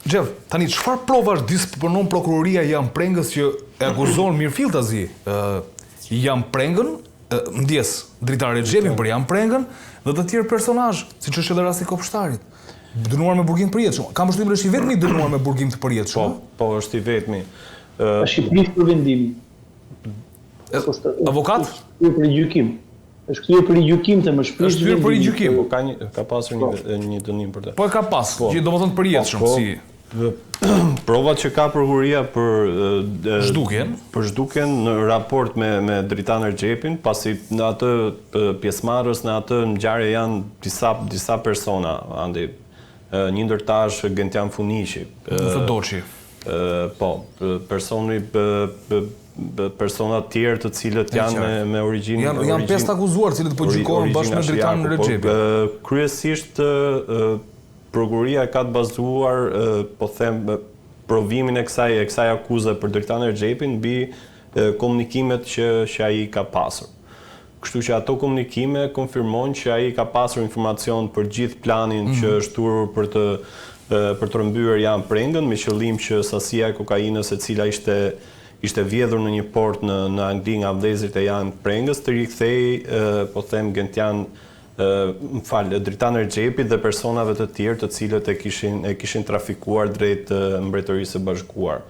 Xhev, tani çfarë provash disponon prokuroria Jan Prengës që e akuzon mirëfilltazi Jan Prengën, ndjes dritare Xhepin për Jan Prengën dhe të tjerë personazh, siç është edhe rasti Kopshtarit. Dënuar me burgim të përjetshëm. Kam përshtypjen është i vetmi dënuar me burgim të përjetshëm. Po, është i vetmi. Është i prish për vendimin. Avokat? Është për gjykim. Është kthyer për gjykim të më shprish. Është kthyer për gjykim. Ka pasur një dënim për të. Po e ka pas, që domethënë të përjetshëm si provat që ka prokuroria për zhdukjen në raport me dritaner Xhepin, pasi në atë pjesëmarrës në atë ngjarje janë disa persona, andi një ndërtash Gentian Funiqi. Fedoçi. Po, persona të tjerë të cilët janë me origjinë. Janë 5 akuzuar të cilët po gjykohen bashkë me dritarin Xhepin. Kryesisht prokuroria ka të bazuar, po them, provimin e kësaj akuze për dritarin Xhepin mbi komunikimet që ai ka pasur. Kështu që ato komunikime konfirmojnë që ai ka pasur informacion për gjithë planin që është turur për të rëmbyer Jan Prengën, me qëllim që sasia e kokainës e cila ishte vjedhur në një port në Angli nga vëllezërit e Jan Prengës të rikthej, po them, Gentian dritaner Xhepit dhe personave të tjerë të cilët e kishin trafikuar drejt Mbretërisë së Bashkuar.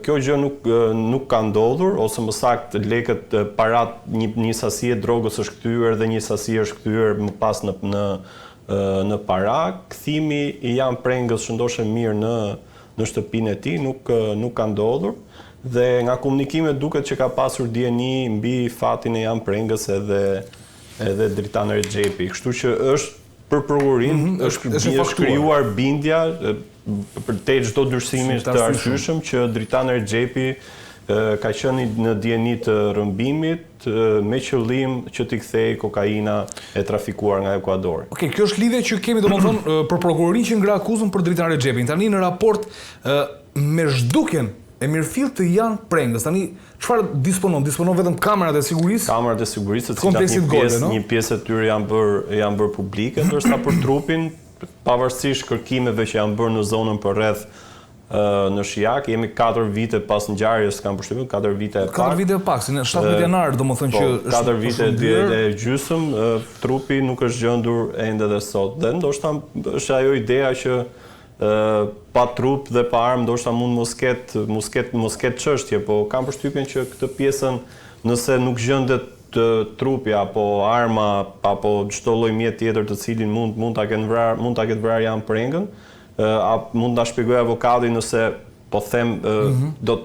Kjo gjë nuk ka ndodhur, ose më saktë lekët parat një sasi e drogës është kthyer dhe një sasi është kthyer më pas në para. Kthimi i Jan Prengës që ndoshta mirë në shtëpinë e tij nuk ka ndodhur dhe nga komunikimet duket që ka pasur dieni mbi fatin e Jan Prengës edhe dritaner Xhepi. Kështu që është për prokurorinë është krijuar bindja për te çdo dyshimi të arsyeshëm që dritaner Xhepi ka qenë në dieni të rrëmbimit me qëllim që t'i kthejë kokaina e trafikuar nga Ekuadori. Okej, kjo është lidhje që kemi domethënë për prokurorinë që ngre akuzën për dritarin Xhepin. Tani në raport me zhdukjen e mirëfillt të Jan Prengës. Tani çfarë disponon? Disponon vetëm kamerat e sigurisë? Kamerat e sigurisë, të cilat një pjesë e tyre janë bërë publike, ndërsa për trupin, pavarësisht kërkimeve që janë bërë në zonën përreth në Shijak, jemi 4 vite pas ngjarjes, kam përshtypjen, 4 vite e pak. 4 vite e pak, si në 17 janar, domethënë që është 4 vite e gjysëm, trupi nuk është gjendur ende dhe sot. Dhe ndoshta është ajo ideja që pa trup dhe pa armë ndoshta mund mos ketë çështje, po kam përshtypjen që këtë pjesën nëse nuk gjendet trupi apo arma apo çdo lloj mjet tjetër të cilin mund ta ketë vrarë Jan Prengën, mund ta shpjegoj avokati nëse po them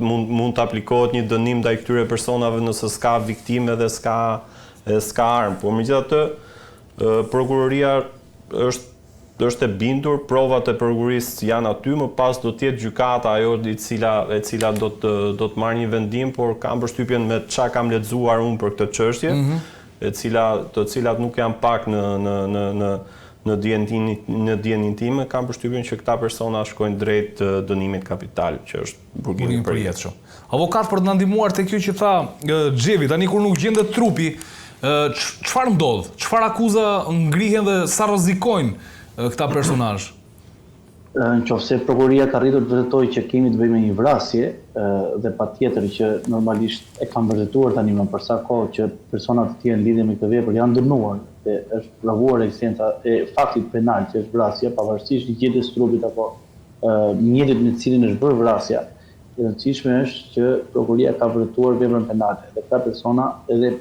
mund të aplikohet një dënim ndaj këtyre personave nëse s'ka viktime dhe s'ka armë. Por megjithatë prokuroria është e bindur, provat e prokurorisë janë aty, më pas do të jetë gjykata ajo e cila do të marrë një vendim, por kam përshtypjen me çka kam lexuar unë për këtë çështje, të cilat nuk janë pak në dijenin time, kam përshtypjen që këta persona shkojnë drejt dënimit kapital, që është burgimi i përjetshëm. Avokat, për të na ndihmuar te kjo që tha Xhevi, tani kur nuk gjendet trupi, çfarë ndodh? Çfarë akuza ngrihen dhe sa rrezikojnë këta personazh? Nëse prokuroria ka arritur të vërtetojë që kemi të bëjmë me një vrasje dhe patjetër që normalisht e kanë vërtetuar tani më për sa kohë që persona të tjerë në lidhje me këtë vepër janë dënuar dhe është provuar ekzistenca e faktit penal që është vrasja, pavarësisht gjetjes trupit apo mjetit në cilin është bërë vrasja, e rëndësishme është që prokuroria ka vërtetuar veprën penale dhe këta persona edhe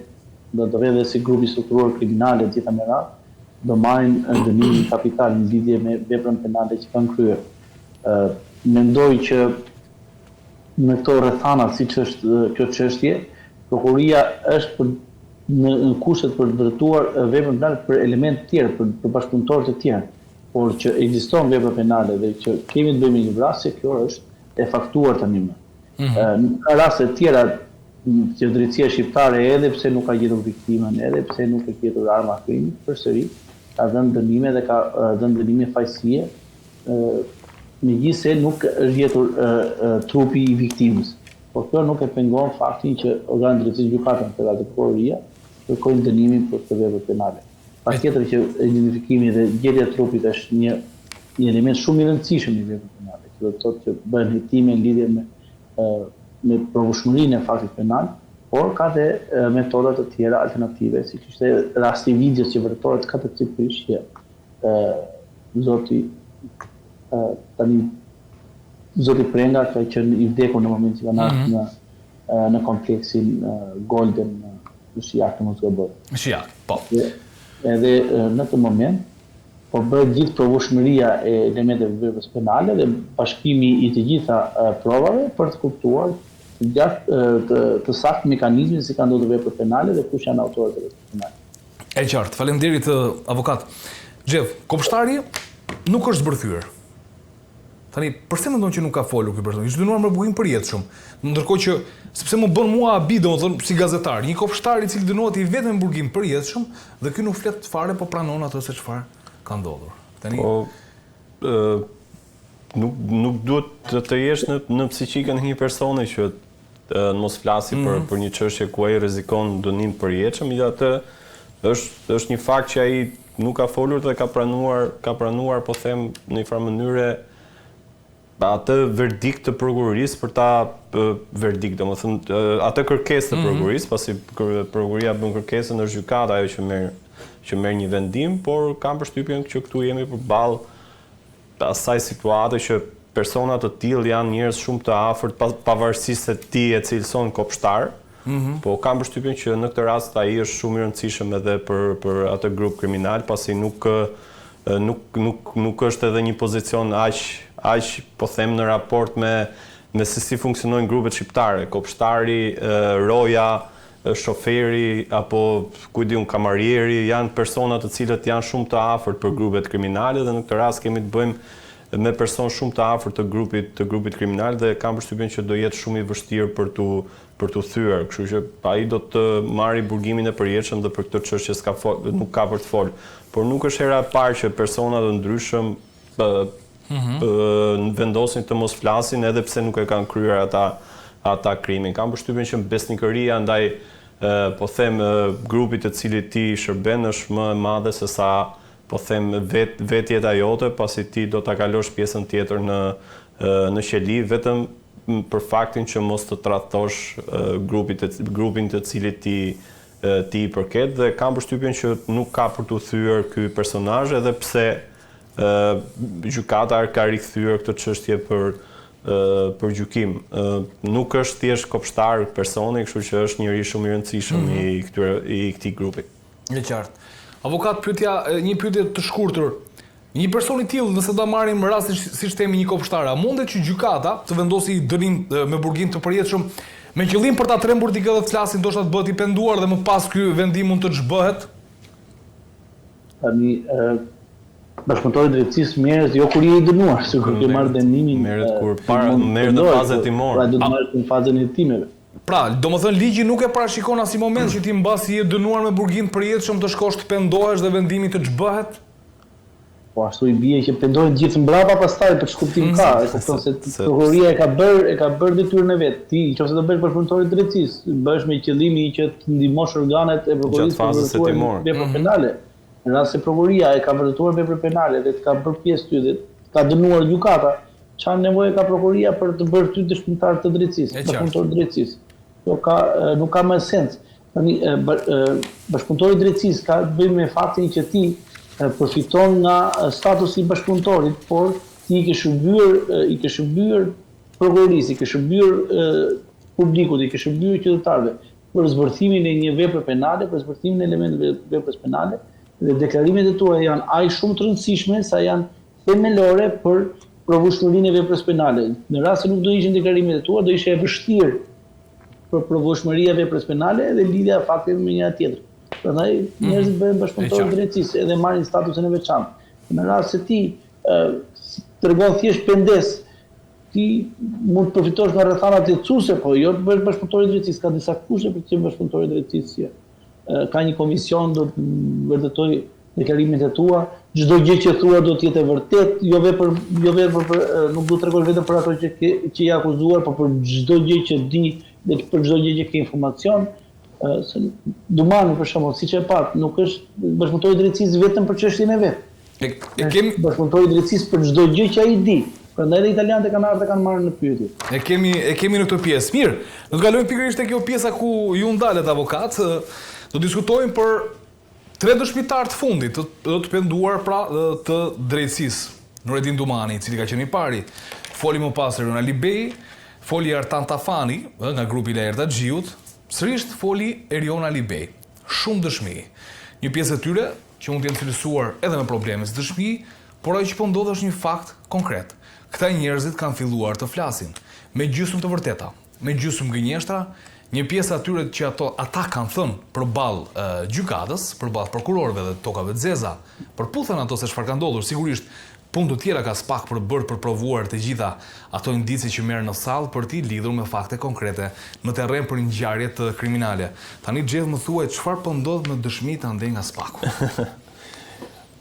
do të rrjedhë si grupi strukturuar kriminal e gjitha me radhë do marrin dënimin kapital në lidhje me veprën penale që kanë kryer. Mendoj që në këto rrethana, siç është kjo çështje, prokuroria është në kushtet për të vërtetuar veprën penale për elemente të tjerë, për bashkëpunëtorë të tjerë, por që ekziston vepra penale dhe që kemi të bëjmë një vrasje, kjo është e faktuar tani më. Në raste të tjera që drejtësia shqiptare edhe pse nuk ka gjetur viktimën, edhe pse nuk ka gjetur arma krimi, përsëri ka dhënë dënime dhe ka dhënë dënime fajësie, megjithëse nuk është gjetur trupi i viktimës. Por kjo nuk e pengon faktin që organet drejtësisë gjykatën, për atë prokuroria, kërkojnë dënimin për këtë vepër penale. Patjetër që identifikimi dhe gjetja e trupit është një element shumë i rëndësishëm i veprës penale. do të thotë që bëhen hetime në lidhje me provueshmërinë e faktit penal, por ka dhe metoda të tjera alternative, siç ishte rasti i videos që vërtetohet katërcifrisht që zoti Prenga ka qenë i vdekur në momentin që ka ardhur në kompleksin Golden në Shijak, mos gaboj. Shijak, po. Edhe në këtë moment po bëhet gjithë provueshmëria e elementeve veprës penale dhe bashkimi i të gjitha provave për të kuptuar të saktë mekanizmin si ka ndodhur vepra penale dhe kush janë autorët e veprës penale. E qartë, faleminderit avokat. Xhev, kopshtari nuk është zbërthyer. Tani, përse mendon që nuk ka folur ky person? Ishte dënuar me burgim përjetshëm. Ndërkohë që sepse më bën mua abi, domethënë si gazetar, një kopshtar i cili dënohet i vetëm me burgim përjetshëm dhe ky nuk flet fare, po pranon atë se çfarë ka ndodhur. Tani nuk duhet të jesh në psiqikën e një personi që mos flasi për një çështje ku ai rrezikon dënim përjetshëm, megjithatë është një fakt që ai nuk ka folur dhe ka pranuar po them në një farë mënyre atë verdikt të prokurorisë për ta verdikt, domethënë atë kërkesë të prokurorisë, pasi prokuroria bën kërkesën, është gjykata ajo që merr një vendim, por kam përshtypjen që këtu jemi përballë asaj situate që persona të tillë janë njerëz shumë të afërt pavarësisht se ti e cilëson kopshtar, po kam përshtypjen që në këtë rast ai është shumë i rëndësishëm edhe për atë grup kriminal, pasi nuk është edhe një pozicion aq po them në raport me se si funksionojnë grupet shqiptare, kopshtari, roja, shoferi apo kamarieri janë persona të cilët janë shumë të afërt për grupet kriminale dhe në këtë rast kemi të bëjmë me person shumë të afërt të grupit kriminal dhe kam përshtypjen që do jetë shumë i vështirë për tu thyer, kështu që ai do të marrë burgimin e përjetshëm dhe për këtë çështje nuk ka për të folur. Por nuk është hera e parë që persona të ndryshëm vendosin të mos flasin edhe pse nuk e kanë kryer ata krimin. Kam përshtypjen që besnikëria ndaj po them grupit të cilit ti shërben është më e madhe se sa po them vetjeta jote, pasi ti do ta kalosh pjesën tjetër në qeli vetëm për faktin që mos të tradhtosh grupin të cilit ti i përket dhe kam përshtypjen që nuk ka për të thyer ky personazh edhe pse gjykata ka rikthyer këtë çështje për gjykim. Nuk është thjesht kopshtar personi, kështu që është njëri shumë i rëndësishëm i këtij grupi. E qartë. Avokat, një pyetje të shkurtër. Një person i tillë, nëse ta marrim rastin siç themi një kopshtar, a mundet që gjykata të vendosi dënim me burgim të përjetshëm me qëllim për ta trembur ti këtë flasin, ndoshta të bëhet i penduar dhe më pas ky vendim mund të ç'bëhet? Tani bashkëpunëtori i drejtësisë merret jo kur je i dënuar, sikur ke marrë dënimin. Merret në fazën hetimore. Pra do të marrësh në fazën e hetimeve. Pra, domethënë ligji nuk e parashikon asnjë moment që ti mbasi je dënuar me burgim të përjetshëm të shkosh të pendohesh dhe vendimi të ç'bëhet? Po ashtu i bie që pendohet gjithë mbrapa pastaj për ç'kuptim ka, e kupton se prokuroria e ka bërë detyrën e vet. Ti nëse do bësh bashkëpunëtori i drejtësisë, bësh me qëllimin që të ndihmosh organet e prokurorisë për vepra penale. Në rast se prokuroria e ka vërtetuar vepra penale dhe të ka bërë pjesë ty dhe ka dënuar gjykata, çfarë nevojë ka prokuroria për të bërë ty dëshmitar të drejtësisë, bashkëpunëtor i drejtësisë? Nuk ka më sens. Tani bashkëpunëtori i drejtësisë ka të bëjë me faktin që ti përfiton nga statusi i bashkëpunëtorit, por ti i ke shërbyer prokurorisë, i ke shërbyer publikut, i ke shërbyer qytetarëve për zbërthimin e një vepre penale, për zbërthimin e elementeve të veprës penale, dhe deklarimet e tua janë aq shumë të rëndësishme sa janë themelore për provueshmërinë e veprës penale. Në rast se nuk do ishin deklarimet e tua, do ishte e vështirë për provueshmëria e veprës penale dhe lidhja e faktit me njëra tjetrën. Prandaj njerëzit bëhen bashkëpunëtorë drejtësisë edhe marrin statusin e veçantë. Në rast se ti tregon thjesht pendes, ti mund të përfitosh nga rrethanat lehtësuese, po jo të bësh bashkëpunëtor i drejtësisë, ka disa kushte për të qenë bashkëpunëtor i drejtësisë. Ka një komision do të vërtetoj deklarimet e tua, çdo gjë që thua do të jetë e vërtetë, jo vetëm nuk do të tregosh vetëm për ato që je akuzuar, por për çdo gjë që di dhe për çdo gjë që ke informacion. Se Dumani për shembull, siç e pat, nuk është bashkëpunëtori i drejtësisë vetëm për çështjen e vet. Bashkëpunëtori i drejtësisë për çdo gjë që ai di. Prandaj edhe italianët kanë ardhur dhe kanë marrë në pyetje. E kemi në këtë pjesë. Mirë, do të kalojmë pikërisht te kjo pjesa ku ju ndalet avokat, do diskutojmë për 3 dëshmitar të fundit, do të penduar pra të drejtësisë. Nureddin Dumani, i cili ka qenë i pari, foli më pas Erion Alibej, foli Artan Tafani, nga grupi i Erta Xhiut, sërish foli Erion Alibej. Shumë dëshmi. Një pjesë e tyre që mund të jenë cilësuar edhe me probleme si dëshmi, por ajo që po ndodh është një fakt konkret. Këta njerëzit kanë filluar të flasin me gjysmë të vërteta, me gjysmë gënjeshtra, një pjesë atyre që ata kanë thënë përballë gjykatës, përballë prokurorëve dhe tokave të zeza, përputhen ato se çfarë ka ndodhur, sigurisht punë të tjera ka spak për bërë për provuar të gjitha ato indici që merren në sallë për t'i lidhur me fakte konkrete në terren për ngjarje të kriminale. Tani Xhev më thuaj çfarë po ndodh me dëshmitë andej nga spaku.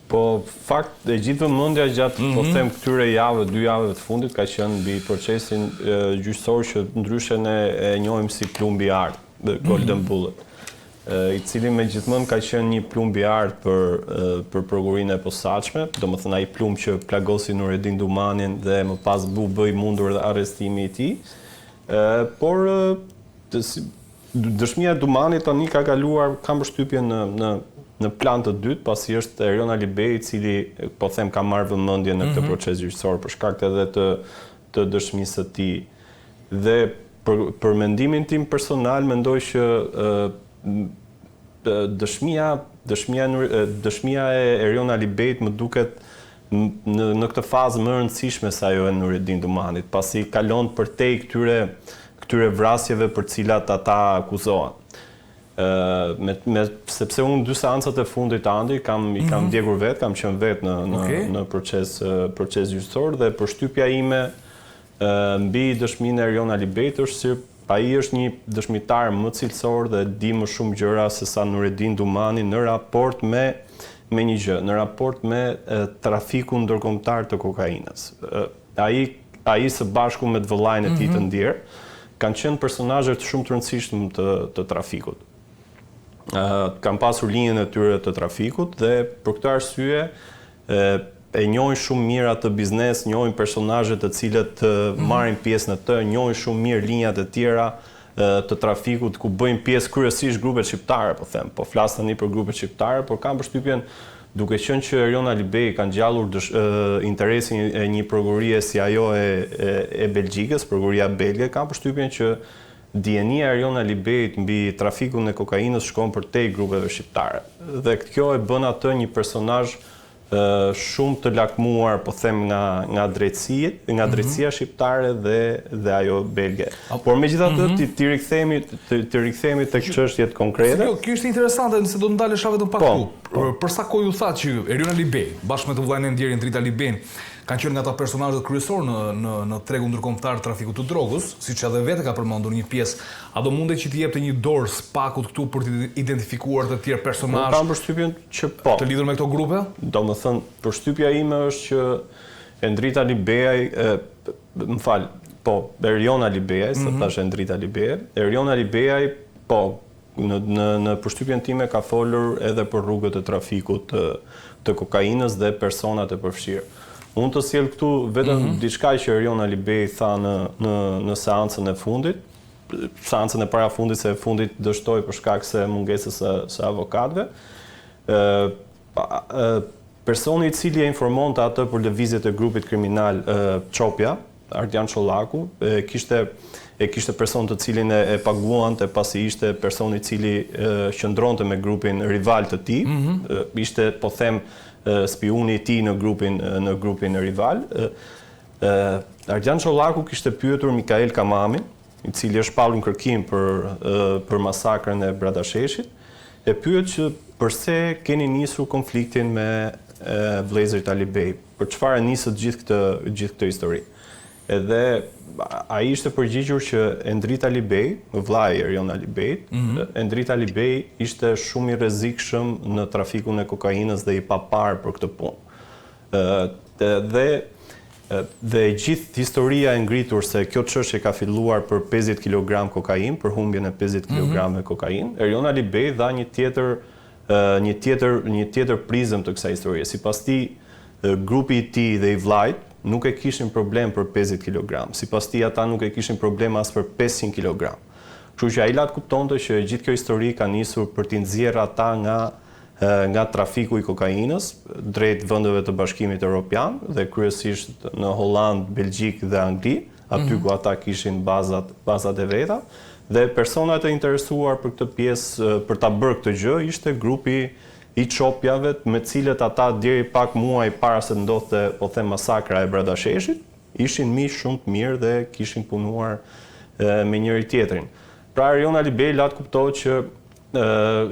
Po fakt e gjithë vëmendja gjatë po them këtyre 2 javëve të fundit ka qenë mbi procesin gjyqësor që ndryshe ne e njohim si plumbi i art, Golden Bullet, i cili megjithmonë ka qenë një plumb i art për prokurorinë e posaçme, domethënë ai plumb që plagosi Nureddin Dumanin dhe më pas bëi mundur dhe arrestimi i tij. Por dëshmia e Dumanit tani ka kaluar, kam përshtypjen në plan të dytë, pasi është Erion Alibej, i cili po them ka marrë vëmendje në këtë proces gjyqësor për shkak edhe të dëshmisë së tij. Dhe për mendimin tim personal mendoj që dëshmia e Erion Alibejt më duket në këtë fazë më rëndësishme se ajo e Nureddin Dumanit, pasi kalon përtej këtyre vrasjeve për cilat ata akuzohen. Sepse unë 2 seancat e fundit andi, i kam ndjekur vetë, kam qenë vetë në proces gjyqësor dhe përshtypja ime mbi dëshminë e Erion Alibejt është se ai është një dëshmitar më cilësor dhe di më shumë gjëra se sa Nureddin Dumani në raport me një gjë, në raport me trafikun ndërkombëtar të kokainës. Ai së bashku me të vëllain e tij të ndjer kanë qenë personazhe shumë të rëndësishëm të trafikut. Kanë pasur linjën e tyre të trafikut dhe për këtë arsye e njohin shumë mirë atë biznes, njohin personazhet të cilët marrin pjesë në të, njohin shumë mirë linjat e tjera të trafikut ku bëjnë pjesë kryesisht grupet shqiptare, po them. Po flas tani për grupet shqiptare, por kam përshtypjen duke qenë që Erion Alibej ka ngjallur interesin e një prokurorie si ajo e Belgjikës, prokuroria belge, kam përshtypjen që dienia e Erion Alibejt mbi trafikun e kokainës shkon përtej grupeve shqiptare. Dhe kjo e bën atë një personazh shumë të lakmuar, po them nga drejtësia shqiptare dhe ajo belge. Por megjithatë të rikthehemi tek çështjet konkrete. Kjo është interesante, nëse do të ndalesha vetëm pak këtu. Për sa kohë ju thatë që Erion Alibej, bashkë me të vllain e ndjerin Drit Alibejn, kanë qenë nga ata personazhet kryesor në tregun ndërkombëtar të trafikut të drogës, siç edhe vetë ka përmendur një pjesë. A do mundet që t'i jepte një dorë spakut këtu për të identifikuar të tjerë personazhe? Kam përshtypjen që po. Të lidhur me këto grupe? Domethënë, përshtypja ime është që Endrit Alibej, Erion Alibej, se thash Endrit Alibej, Erion Alibej, po, në përshtypjen time ka folur edhe për rrugët e trafikut të kokainës dhe personat e përfshirë. Unë të sjell këtu vetëm diçka që Erion Alibej tha në seancën e fundit, seancën e para fundit, se e fundit dështoi për shkak se mungesës së avokatëve. Personi i cili e informonte atë për lëvizjet e grupit kriminal Çopja, Ardian Çollaku, e kishte person të cilin e paguante pasi ishte personi i cili qëndronte me grupin rival të tij, ishte, po them, spiuni i tij në grupin e rival. Ardian Çollaku kishte pyetur Mikael Kamamin, i cili është shpallur në kërkim për masakrën e Bradasheshit, e pyet që pse keni nisur konfliktin me vëllezërit Alibej, për çfarë nisët gjithë këtë histori. Edhe ai ishte përgjigjur që Endrit Alibej, vllai Erion Alibejt, Endrit Alibej ishte shumë i rrezikshëm në trafikun e kokainës dhe i papar për këtë punë. Dhe gjithë historia e ngritur se kjo çështje ka filluar për 50 kg kokain, për humbjen e 50 kg me kokain, Erion Alibej dha një tjetër prizëm të kësaj historie. Sipas tij, grupi i tij dhe i vllajt nuk e kishin problem për 50 kg. Sipas tij ata nuk e kishin problem as për 500 kg. Kështu që ai lat kuptonte që gjithë kjo histori ka nisur për t'i nxjerrë ata nga trafiku i kokainës drejt vendeve të Bashkimit Evropian dhe kryesisht në Holland, Belgjik dhe Angli, aty ku ata kishin bazat e veta, dhe personat e interesuar për këtë pjesë për ta bërë këtë gjë ishte grupi i çopjave me cilët ata deri pak muaj para se ndodhte, po them, masakra e Bradasheshit, ishin miq shumë të mirë dhe kishin punuar me njëri tjetrin. Pra Erion Alibej lat kuptohet që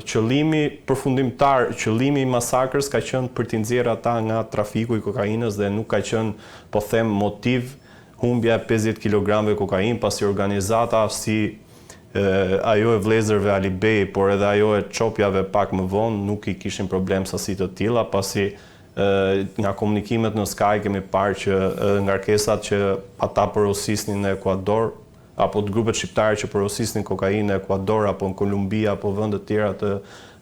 qëllimi përfundimtar, qëllimi i masakrës ka qenë për t'i nxjerrë ata nga trafiku i kokainës dhe nuk ka qenë, po them, motiv humbja 50 kg kokainë, pasi organizata si ajo e vëllezërve Alibej, por edhe ajo e çopjave pak më vonë nuk i kishin problem sasi të tilla, pasi nga komunikimet në Sky kemi parë që ngarkesat që ata porosisnin në Ekuador apo të grupet shqiptare që porosisnin kokainë në Ekuador apo në Kolumbi apo vende të tjera të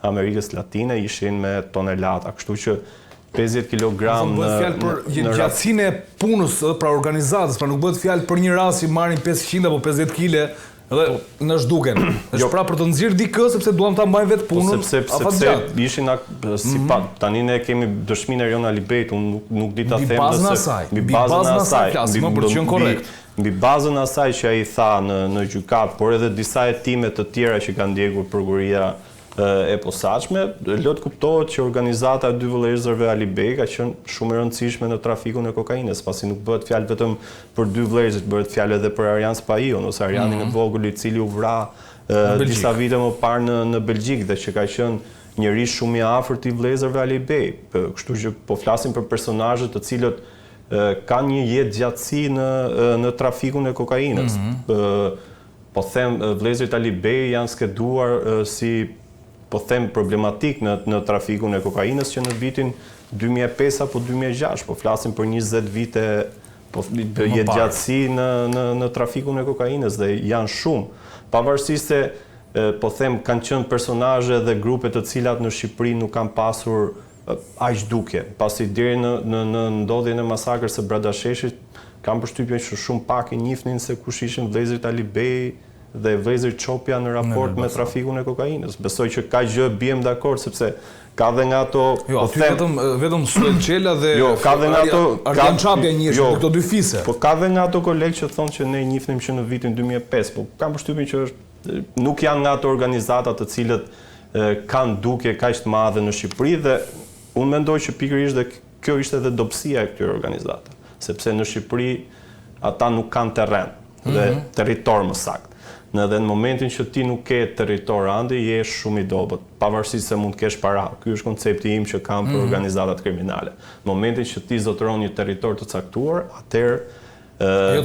Amerikës Latine ishin me tonelata, kështu që 50 kg në fjalë për gjatësinë e punës pra organizatës, pra nuk bëhet fjalë për një rast që marrin 500 apo 50 kg dhe në zhduken. Është pra për të nxjerrë dikë sepse duam ta mbajmë vetë punën. Sepse ishin tani ne kemi dëshminë e Erion Alibejt, unë nuk di ta them mbi bazën e asaj, flasim për të qenë korrekt. Mbi bazën e asaj që ai tha në gjykat, por edhe disa hetime të tjera që kanë ndjekur prokuroria e posaçme, lot kuptohet që organizata e dy vëllezërve Alibej ka qenë shumë e rëndësishme në trafikun e kokainës, pasi nuk bëhet fjalë vetëm për dy vëllezër, bëhet fjalë edhe për Arjan Spahion ose Arjanin e vogël i cili u vra disa vite më parë në Belgjik dhe që ka qenë njëri shumë i afërt i vëllezërve Alibej. Kështu që po flasim për personazhe të cilët kanë një jetë gjatësi në trafikun e kokainës. Po them, vëllezërit Alibej janë skeduar si, po them, problematik në trafikun e kokainës që në vitin 2005 apo 2006, po flasim për 20 vite jetë gjatësi në trafikun e kokainës dhe janë shumë. Pavarësisht se, po them, kanë qenë personazhe dhe grupe të cilat në Shqipëri nuk kanë pasur aq dukje, pasi deri në ndodhjen e masakrës së Bradasheshit kam përshtypjen që shumë pak e njihnin se kush ishin vëllezërit Alibej dhe vëllezërit Çopja në raport me trafikun e kokainës. Besoj që ka gjë biem dakord sepse ka dhe nga ato, jo, aty vetëm Suelçela dhe ka dhe nga ato Arjan Çapja njësh këto dy fise. Po ka dhe nga ato kolegë që thonë që ne njihnim që në vitin 2005, po kam përshtypjen që nuk janë nga ato organizata të cilët kanë dukje kaq të madhe në Shqipëri dhe unë mendoj që pikërisht dhe kjo ishte edhe dobësia e këtyre organizatave, sepse në Shqipëri ata nuk kanë terren dhe territor më saktë. Dhe në momentin që ti nuk ke territor andi, je shumë i dobët, pavarësisht se mund të kesh para. Ky është koncepti im që kam për organizatat kriminale. Në momentin që ti zotëron një territor të caktuar, atëherë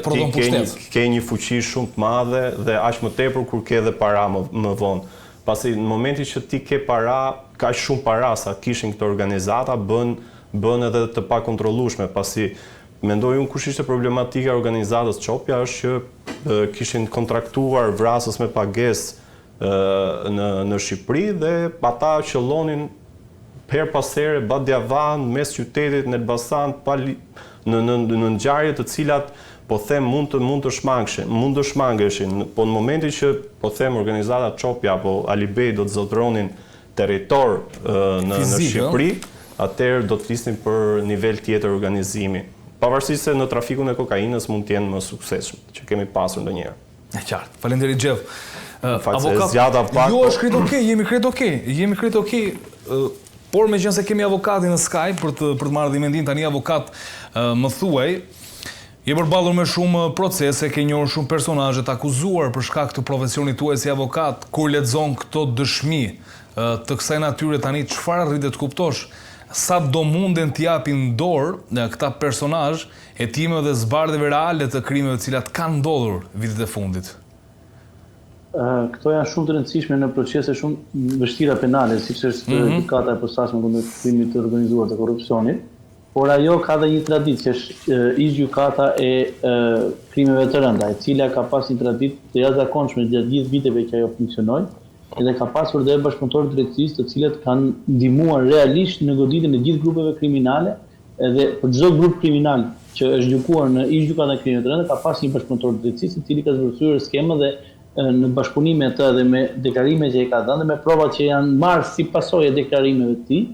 ti ke një fuqi shumë të madhe dhe aq më tepër kur ke edhe para më vonë. Pasi në momentin që ti ke para, ka shumë para sa kishin këto organizata, bën edhe të pakontrollueshme, pasi mendoj unë kush ishte problematika e organizatës Çopja është që kishin kontraktuar vrasës me pagesë në Shqipëri dhe ata qëllonin her pas here badjavan mes qytetit në Elbasan në ngjarje të cilat po them mund të shmangeshin, po në momentin që po them organizata Çopja apo Alibej do të zotëronin territor në Shqipëri, atëherë do të flisnim për nivel tjetër organizimi. Pavarësisht se në trafikun e kokainës mund të jenë më suksesshëm, që kemi pasur ndonjëherë. E qartë. Faleminderit Xhev. Avokat, jo, është krejt okej, jemi krejt okej, por meqense kemi avokatin në Skype për të marrë dhe mendim tani avokat, më thuaj, je përballur me shumë procese, ke njohur shumë personazhe të akuzuar për shkak të profesionit tuaj si avokat, kur lexon këto dëshmi të kësaj natyre tani çfarë rritet të kuptosh? Sa do munden t'japin dorë këta personazh hetimeve dhe zbardhjeve reale të krimeve të cilat kanë ndodhur vitet e fundit? Këto janë shumë të rëndësishme në procese shumë vështira penale, siç është gjykata e posaçme kundër krimit të organizuar të korrupsionit, por ajo ka dhe një traditë që është ish gjykata e krimeve të rënda, e cila ka pas një traditë të jashtëzakonshme gjatë gjithë viteve që ajo funksionoi. Edhe ka pasur dhe bashkëpunëtorë të drejtësisë të cilët kanë ndihmuar realisht në goditjen e gjithë grupeve kriminale edhe për çdo grup kriminal që është gjykuar në ish gjykatën e krimit të rënd, ka pas një bashkëpunëtor drejtësisë i cili ka zbuluar skemë dhe në bashkëpunim me të dhe me deklarimet që i ka dhënë dhe me provat që janë marrë si pasojë e deklarimeve të tij,